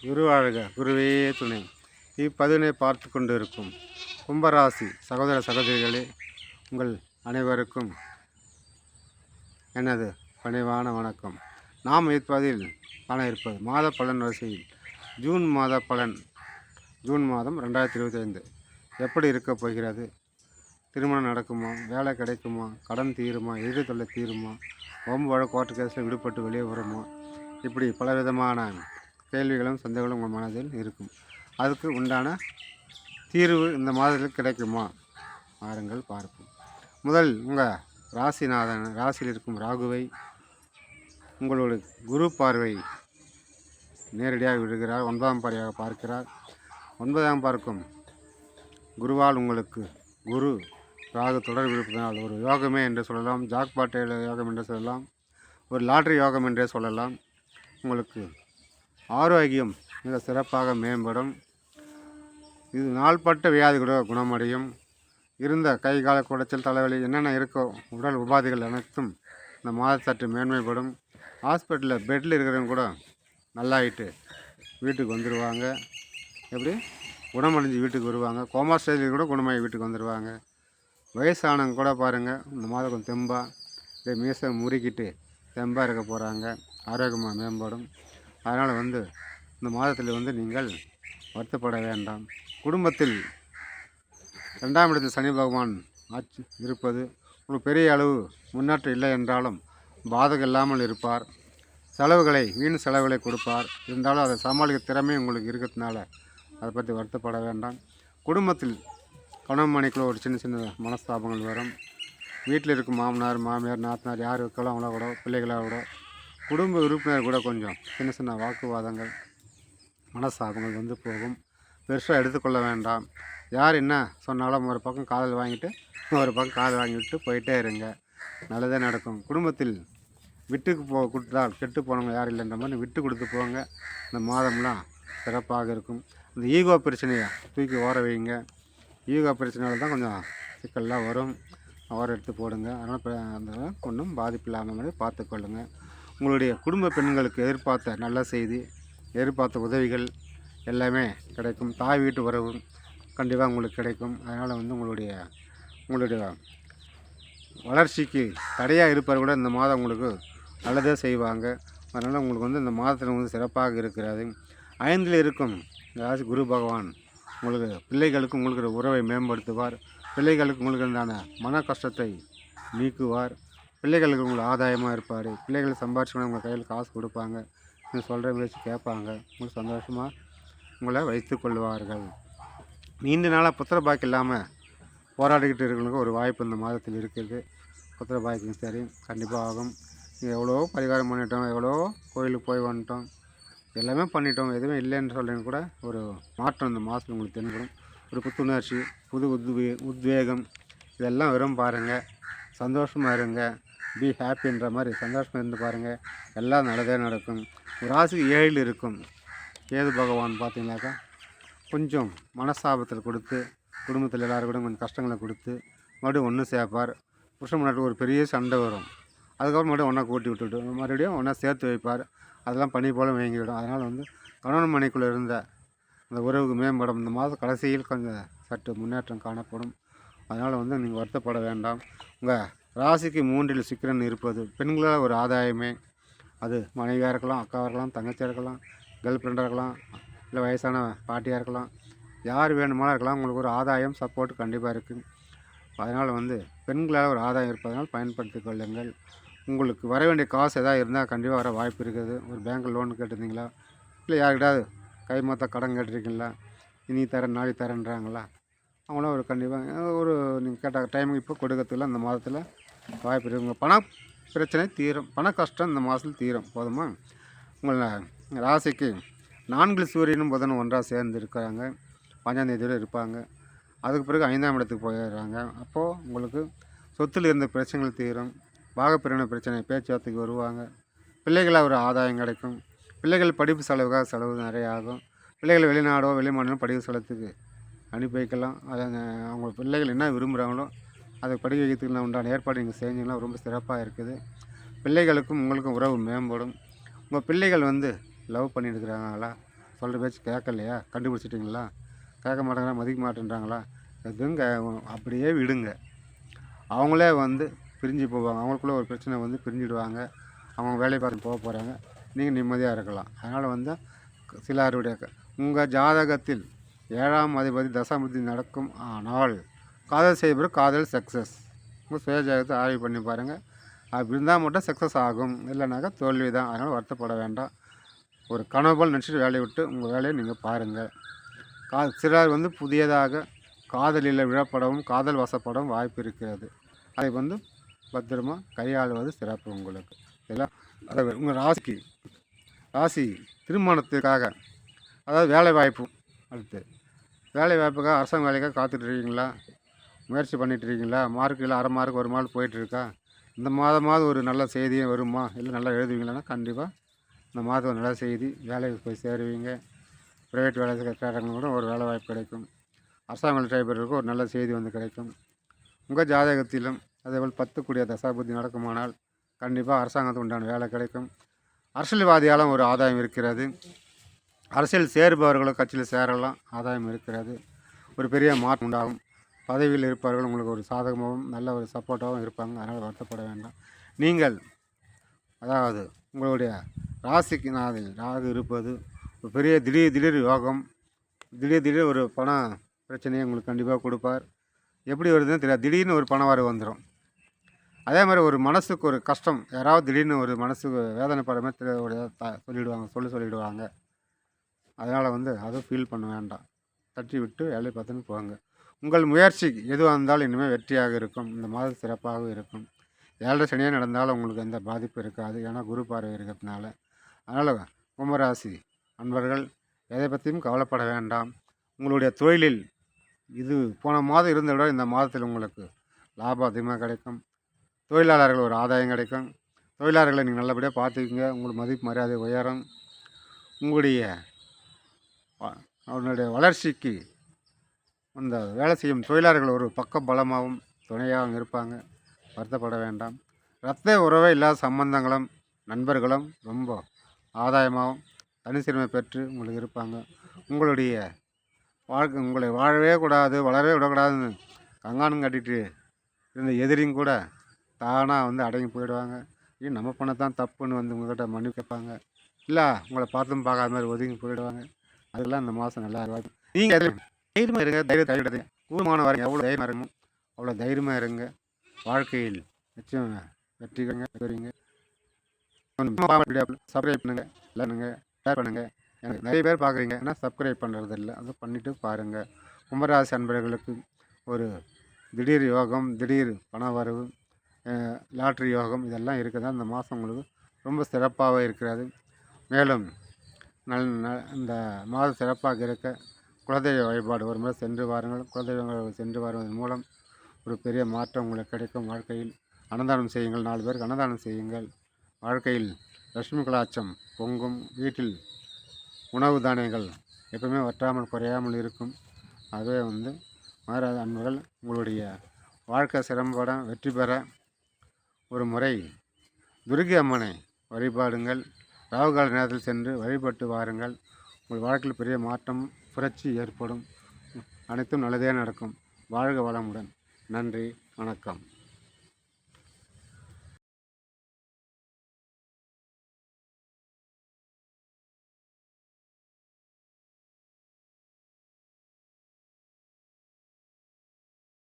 குருவாழ்க குருவே துணை. இப்பதிவினை பார்த்து கொண்டு இருக்கும் கும்பராசி சகோதர சகோதரிகளே, உங்கள் அனைவருக்கும் எனது பணிவான வணக்கம். நாம் இப்பதில் காண இருப்பது மாத பலன் வரிசையில் ஜூன் மாத பலன். ஜூன் மாதம் 2025 எப்படி இருக்கப் போகிறது? திருமணம் நடக்குமா? வேலை கிடைக்குமா? கடன் தீருமா? எதிர் தொல்லை தீருமா? வம்பு வழக்கு கோர்ட்டு கேஸில் விடுபட்டு வெளியே வருமா? இப்படி பலவிதமான கேள்விகளும் சந்தேகங்களும் உங்கள் மனதில் இருக்கும். அதுக்கு உண்டான தீர்வு இந்த மாதத்தில் கிடைக்குமா? வாருங்கள் பார்ப்போம். முதல் உங்கள் ராசிநாதன் ராசியில் இருக்கும் ராகுவை உங்களுடைய குரு பார்வை நேரடியாக விடுகிறார். 9ஆம் பார்வையாக பார்க்கிறார். 9ஆம் பார்க்கும் குருவால் உங்களுக்கு குரு ராகு தொடர்பு இருப்பதனால் ஒரு யோகமே என்று சொல்லலாம். ஜாக்பாட் யோகம் என்று சொல்லலாம். ஒரு லாட்ரி யோகம் என்றே சொல்லலாம். உங்களுக்கு ஆரோக்கியம் மிக சிறப்பாக மேம்படும். இது நாள்பட்ட வியாதி கூட குணமடையும். இருந்த கை கால குடைச்சல் தலைவலி என்னென்ன இருக்கோ உடல் உபாதைகள் அனைத்தும் இந்த மாதம் சற்று மேன்மைப்படும். ஹாஸ்பிட்டலில் பெட்டில் இருக்கிறவங்க கூட நல்லாயிட்டு வீட்டுக்கு வந்துடுவாங்க. எப்படி குணமடைஞ்சு வீட்டுக்கு வருவாங்க. கோமா ஸ்டேஜில் கூட குணமாகி வீட்டுக்கு வந்துடுவாங்க. வயசானவங்க கூட பாருங்கள், இந்த மாதம் கொஞ்சம் தெம்பாக இதே மீசை முறுக்கிட்டு தெம்பாக இருக்க போகிறாங்க. ஆரோக்கியமாக மேம்படும். அதனால் இந்த மாதத்தில் நீங்கள் வருத்தப்பட வேண்டாம். குடும்பத்தில் 2ஆம் இடத்தில் சனி பகவான் ஆட்சி இருப்பது உங்களுக்கு பெரிய அளவு முன்னேற்றம் இல்லை என்றாலும் பாதகம் இல்லாமல் இருப்பார். வீண் செலவுகளை கொடுப்பார். இருந்தாலும் அதை சமாளிக்க திறமை உங்களுக்கு இருக்கிறதுனால அதை பற்றி வருத்தப்பட வேண்டாம். குடும்பத்தில் கணவன் மனைக்குள்ள ஒரு சின்ன சின்ன மனஸ்தாபங்கள் வரும். வீட்டில் இருக்கும் மாமனார் மாமியார் நாத்தனார் யார் இருக்காலும் அவங்கள கூட பிள்ளைகளாக கூட குடும்ப உறுப்பினர் கூட கொஞ்சம் சின்ன சின்ன வாக்குவாதங்கள் மனஸ்தாபங்கள் போகும். பெருசாக எடுத்துக்கொள்ள வேண்டாம். யார் என்ன சொன்னாலும் ஒரு பக்கம் காதல் வாங்கிட்டு ஒரு பக்கம் காதல் வாங்கிவிட்டு போயிட்டே இருங்க. நல்லதே நடக்கும். குடும்பத்தில் விட்டுக்கு கொடுத்தால் கெட்டு போனவங்க யாரும் இல்லைன்ற மாதிரி விட்டு கொடுத்து போங்க. இந்த மாதம்லாம் சிறப்பாக இருக்கும். இந்த ஈகோ பிரச்சனையை தூக்கி ஓர வைங்க. ஈகோ பிரச்சனையில் தான் கொஞ்சம் சிக்கல்லாம் வரும். ஓர எடுத்து போடுங்க. அதனால் அந்த ஒன்றும் பாதிப்பு இல்லாமல் மாதிரி பார்த்துக்கொள்ளுங்க. உங்களுடைய குடும்ப பெண்களுக்கு எதிர்பார்த்த நல்ல செய்தி, எதிர்பார்த்த உதவிகள் எல்லாமே கிடைக்கும். தாய் வீட்டு உறவு கண்டிப்பாக உங்களுக்கு கிடைக்கும். அதனால் உங்களுடைய வளர்ச்சிக்கு தடையாக இருப்பவர் கூட இந்த மாதம் உங்களுக்கு நல்லதே செய்வாங்க. அதனால் உங்களுக்கு இந்த மாதத்தில் சிறப்பாக இருக்கிறது. 5ல் இருக்கும் ராசி குரு பகவான் உங்களுக்கு பிள்ளைகளுக்கு உங்களுக்கு உறவை மேம்படுத்துவார். பிள்ளைகளுக்கு உங்களுக்கு உண்டான மன கஷ்டத்தை நீக்குவார். பிள்ளைகளுக்கு உங்களுக்கு ஆதாயமாக இருப்பார். பிள்ளைகள் சம்பாரிச்சுக்கணும் உங்கள் கையில் காசு கொடுப்பாங்க. நீங்கள் சொல்கிற முயற்சி கேட்பாங்க. உங்களுக்கு சந்தோஷமாக உங்களை வைத்து கொள்வார்கள். நீண்ட நாளாக புத்திர பாக்கி இல்லாமல் போராடிக்கிட்டு இருக்கிறவங்களுக்கு ஒரு வாய்ப்பு இந்த மாதத்தில் இருக்குது. புத்திர பாக்கியும் சரி கண்டிப்பாக ஆகும். எவ்வளோ பரிகாரம் பண்ணிட்டோம், எவ்வளோ கோயிலுக்கு போய் வந்துட்டோம், எல்லாமே பண்ணிட்டோம், எதுவுமே இல்லைன்னு சொல்கிறீங்க கூட ஒரு மாற்றம் இந்த மாதத்தில் உங்களுக்கு தென்படும். ஒரு புத்துணர்ச்சி, புது உத்வேகம் இதெல்லாம் வரும் பாருங்கள். சந்தோஷமாக இருங்க. பி ஹாப்பின்ற மாதிரி சந்தோஷமாக இருந்து பாருங்கள். எல்லாம் நல்லதே நடக்கும். ஒரு ராசிக்கு 7ல் இருக்கும் கேது பகவான் பார்த்தீங்கன்னாக்கா கொஞ்சம் மனஸ்தாபத்தில் கொடுத்து குடும்பத்தில் எல்லோரும் கூட கொஞ்சம் கஷ்டங்களை கொடுத்து மறுபடியும் ஒன்று சேர்ப்பார். புருஷன் முன்னாடி ஒரு பெரிய சண்டை வரும். அதுக்கப்புறம் மறுபடியும் ஒன்றா கூட்டி விட்டுவிட்டு மறுபடியும் ஒன்றா சேர்த்து வைப்பார். அதெல்லாம் பனி போல் வாங்கிவிடும். அதனால் கணவன் மனைக்குள்ளே இருந்த அந்த உறவுக்கு மேம்படும். இந்த மாதம் கடைசியில் கொஞ்சம் சற்று முன்னேற்றம் காணப்படும். அதனால் நீங்கள் வருத்தப்பட வேண்டாம். உங்கள் ராசிக்கு 3ல் சுக்கிரன் இருப்பது பெண்களால் ஒரு ஆதாயமே. அது மனைவியாக இருக்கலாம், அக்காவாக இருக்கலாம், தங்கச்சியாக இருக்கலாம், கேர்ள் ஃப்ரெண்டாக இருக்கலாம், இல்லை வயசான பாட்டியாக இருக்கலாம், யார் வேணுமாலும் இருக்கலாம். உங்களுக்கு ஒரு ஆதாயம் சப்போர்ட் கண்டிப்பாக இருக்குது. அதனால் பெண்களால் ஒரு ஆதாயம் இருப்பதனால் பயன்படுத்தி கொள்ளுங்கள். உங்களுக்கு வர வேண்டிய காசு எதாவது இருந்தால் கண்டிப்பாக வர வாய்ப்பு இருக்குது. ஒரு பேங்க்கில் லோன் கேட்டிருந்தீங்களா, இல்லை யார்கிட்டாவது கை மாற்ற கடன் கேட்டிருக்கீங்களா, இனி தரேன் நாளை தரேன்றாங்களா, அவங்களாம் ஒரு கண்டிப்பாக ஒரு நீங்கள் கேட்ட டைமுக்கு இப்போ கொடுக்கறதுல இந்த மாதத்தில் வாய்ப்பு இருக்குது. உங்கள் பண பிரச்சனை தீரும். பண கஷ்டம் இந்த மாதத்தில் தீரும். போதுமா? உங்கள் ராசிக்கு 4ல் சூரியனும் புதனும் ஒன்றாக சேர்ந்து இருக்கிறாங்க. 5ஆம் தேதியில் இருப்பாங்க. அதுக்கு பிறகு 5ஆம் இடத்துக்கு போயிடுறாங்க. அப்போது உங்களுக்கு சொத்தில் இருந்த பிரச்சனைகள் தீரும். பாகப்பிரிவினை பிரச்சனை பேச்சுவார்த்தைக்கு வருவாங்க. பிள்ளைகளாக ஒரு ஆதாயம் கிடைக்கும். பிள்ளைகள் படிப்பு செலவுக்காக செலவு நிறைய ஆகும். பிள்ளைகள் வெளிநாடோ வெளிமாநிலம் படிப்பு செலவுக்கு அனுப்பி வைக்கலாம். அதை அவங்க பிள்ளைகள் என்ன விரும்புகிறாங்களோ அதை படிக்க வைக்கிறதுக்கு உண்டான ஏற்பாடு நீங்கள் செஞ்சீங்கன்னா ரொம்ப சிறப்பாக இருக்குது. பிள்ளைகளுக்கும் உங்களுக்கும் உறவு மேம்படும். உங்கள் பிள்ளைகள் லவ் பண்ணிட்டு இருக்கிறாங்களா, சொல்கிற பேச்சு கேட்கலையா, கண்டுபிடிச்சிட்டிங்களா, கேட்க மாட்டேங்கிறா, மதிக்க மாட்டேன்றாங்களா, எதுவும் அப்படியே விடுங்க. அவங்களே வந்து பிரிஞ்சு போவாங்க. அவங்களுக்குள்ள ஒரு பிரச்சனை வந்து பிரிஞ்சுடுவாங்க. அவங்க வேலையை பார்த்து போக போகிறாங்க. நீங்கள் நிம்மதியாக இருக்கலாம். அதனால் வந்து சிலருடைய உங்கள் ஜாதகத்தில் 7ஆம் அதிபதி தசாபுத்தி நடக்கும். ஆனால் காதல் செய்ய காதல் சக்ஸஸ். உங்கள் சுய ஜாதகத்தை ஆய்வு பண்ணி பாருங்கள். அப்படி இருந்தால் மட்டும் சக்ஸஸ் ஆகும். இல்லைனாக்கா தோல்வி தான். அதனால் வருத்தப்பட வேண்டாம். ஒரு கனவு போல் நினச்சிட்டு வேலையை விட்டு உங்கள் வேலையை நீங்கள் பாருங்கள். சிலர் வந்து புதியதாக காதலில் விழப்படவும் காதல் வசப்படவும் வாய்ப்பு இருக்கிறது. அதை வந்து பத்திரமா கையாளுவது சிறப்பு உங்களுக்கு. இதெல்லாம் அதாவது உங்கள் ராசி திருமணத்துக்காக, அதாவது வேலை வாய்ப்பு. அடுத்து வேலை வாய்ப்புக்காக அரசாங்க வேலைக்காக காத்துட்ருக்கீங்களா, முயற்சி பண்ணிகிட்ருக்கீங்களா, மார்க்கில் அரை மார்க் ஒரு மார்க் போயிட்டுருக்கா, இந்த மாதமாவது ஒரு நல்ல செய்தியும் வருமா, இல்லை நல்லா எழுதுவீங்களான்னா கண்டிப்பாக இந்த மாதம் ஒரு நல்ல செய்தி, வேலைக்கு போய் சேருவீங்க. ப்ரைவேட் வேலை தேடுறவங்க கூட ஒரு வேலை வாய்ப்பு கிடைக்கும். அரசாங்க வேலை ட்ரைபருக்கு ஒரு நல்ல செய்தி வந்து கிடைக்கும். உங்கள் ஜாதகத்திலும் அதேபோல் 10 கூடிய தசாபுத்தி நடக்குமானால் கண்டிப்பாக அரசாங்கத்துக்கு உண்டான வேலை கிடைக்கும். அரசியல்வாதியாலும் ஒரு ஆதாயம் இருக்கிறது. அரசியல் சேருபவர்களும் கட்சியில் சேரலாம், ஆதாயம் இருக்கிறது. ஒரு பெரிய மாற்றம் உண்டாகும். பதவியில் இருப்பவர்கள் உங்களுக்கு ஒரு சாதகமாகவும் நல்ல ஒரு சப்போர்ட்டாகவும் இருப்பாங்க. அதனால் வருத்தப்பட வேண்டாம். நீங்கள் அதாவது உங்களுடைய ராசிக்கு நாளில் ராகு இருப்பது ஒரு பெரிய திடீர் யோகம், திடீர் ஒரு பண பிரச்சனையை உங்களுக்கு கண்டிப்பாக கொடுப்பார். எப்படி வருதுன்னு தெரியாது, திடீர்னு ஒரு பணம் வரவு வந்துடும். அதே மாதிரி ஒரு மனசுக்கு ஒரு கஷ்டம், யாராவது திடீர்னு ஒரு மனசுக்கு வேதனைப்படுற மாதிரி ஒரு சொல்லிடுவாங்க. அதனால் வந்து அதுவும் ஃபீல் பண்ண வேண்டாம். தட்டி விட்டு வேலையை பார்த்துன்னு போங்க. உங்கள் முயற்சி எதுவாக இருந்தாலும் இனிமேல் வெற்றியாக இருக்கும். இந்த மாதம் சிறப்பாகவும் இருக்கும். 7 சனியாக நடந்தாலும் உங்களுக்கு எந்த பாதிப்பும் இருக்காது. ஏன்னா குரு பார்வை இருக்கிறதுனால. அதனால் கும்பராசி அன்பர்கள் எதை பற்றியும் கவலைப்பட வேண்டாம். உங்களுடைய தொழிலில் இது போன மாதம் இருந்ததை விட இந்த மாதத்தில் உங்களுக்கு லாபம் அதிகமாக கிடைக்கும். தொழிலாளர்கள் ஒரு ஆதாயம் கிடைக்கும். தொழிலாளர்களை நீங்கள் நல்லபடியாக பார்த்துக்கிங்க. உங்களுக்கு மதிப்பு மரியாதை உயரும். உங்களுடைய அவனுடைய வளர்ச்சிக்கு அந்த வேலை செய்யும் தொழிலாளர்கள் ஒரு பக்க பலமாகவும் துணையாகவும் இருப்பாங்க. வருத்தப்பட வேண்டாம். இரத்த உறவே இல்லாத சம்பந்தங்களும் நண்பர்களும் ரொம்ப ஆதாயமாகவும் தனிச்சிறுமை பெற்று உங்களுக்கு இருப்பாங்க. உங்களுடைய வாழ்க்கை உங்களை வாழவே கூடாது, வளரவே விடக்கூடாதுன்னு கங்கானம் கட்டிட்டு இருந்த எதிரியும் கூட தானாக வந்து அடங்கி போயிடுவாங்க. நம்ம பண்ணத்தான் தப்புன்னு வந்து உங்கள்கிட்ட மன்னிப்பு கேட்பாங்க. இல்லை உங்களை பார்த்தும் பார்க்காத மாதிரி ஒதுங்கி போயிடுவாங்க. அதெல்லாம் இந்த மாதம் நல்லா இருக்கும். நீங்கள் தைரியமாக இருங்க, தைரியத்தை கைவிடாதீங்க. கூடுமான வரீங்க எவ்வளோ தைரியமாக இருக்குமோ அவ்வளோ தைரியமாக இருங்க. வாழ்க்கையில் நிச்சயம் வெற்றிங்க பெறுவீங்க. சப்ஸ்கிரைப் பண்ணுங்கள், இல்லைங்க ஷேர் பண்ணுங்கள். எனக்கு நிறைய பேர் பார்க்குறீங்க, ஆனால் சப்ஸ்கிரைப் பண்ணுறது இல்லை. அதை பண்ணிவிட்டு பாருங்கள். கும்பராசி அன்பர்களுக்கு ஒரு திடீர் யோகம், திடீர் பண வரவு, லாட்ரி யோகம் இதெல்லாம் இருக்குதா இந்த மாதம் உங்களுக்கு ரொம்ப சிறப்பாக இருக்கிறது. மேலும் இந்த மாதம் சிறப்பாக இருக்க குலதெய்வ வழிபாடு ஒரு முறை சென்று வாருங்கள். குலதெய்வங்கள் சென்று வருவதன் மூலம் ஒரு பெரிய மாற்றம் உங்களுக்கு கிடைக்கும். வாழ்க்கையில் அன்னதானம் செய்யுங்கள், 4 பேருக்கு அன்னதானம் செய்யுங்கள். வாழ்க்கையில் லட்சுமி கலாட்சம் பொங்கும். வீட்டில் உணவு தானியங்கள் எப்பவுமே வற்றாமல் குறையாமல் இருக்கும். அதுவே வந்து மாறாத அன்பர்கள் உங்களுடைய வாழ்க்கை சிரமப்பட வெற்றி பெற ஒரு முறை துர்க்கை அம்மனை வழிபாடுங்கள். ராகுகால நேரத்தில் சென்று வழிபட்டு வாருங்கள். உங்கள் வாழ்க்கையில் பெரிய மாற்றம் புரட்சி ஏற்படும். அனைத்தும் நல்லதே நடக்கும். வாழ்க வளமுடன். நன்றி, வணக்கம்.